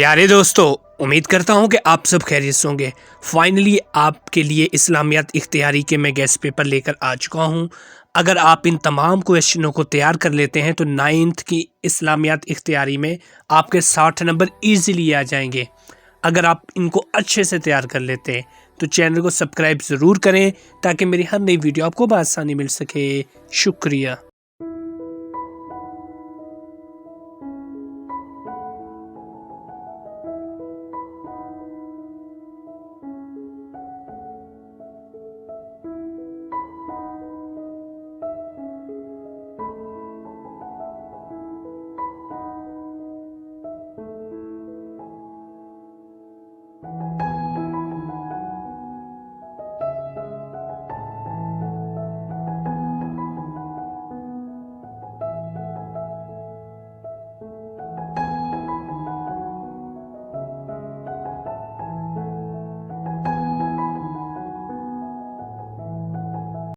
प्यारे दोस्तों, उम्मीद करता हूं कि आप सब खैरियत से होंगे। फाइनली आपके लिए इस्लामियात इख्तियारी के मैं गेस्ट पेपर लेकर आ चुका हूं। अगर आप इन तमाम क्वेश्चनों को तैयार कर लेते हैं तो 9th की इस्लामियात इख्तियारी में आपके 60 नंबर ईजीली आ जाएंगे। अगर आप इनको अच्छे से तैयार कर लेते हैं तो चैनल को सब्सक्राइब ज़रूर करें ताकि मेरी हर नई वीडियो आपको बआसानी मिल सके। शुक्रिया।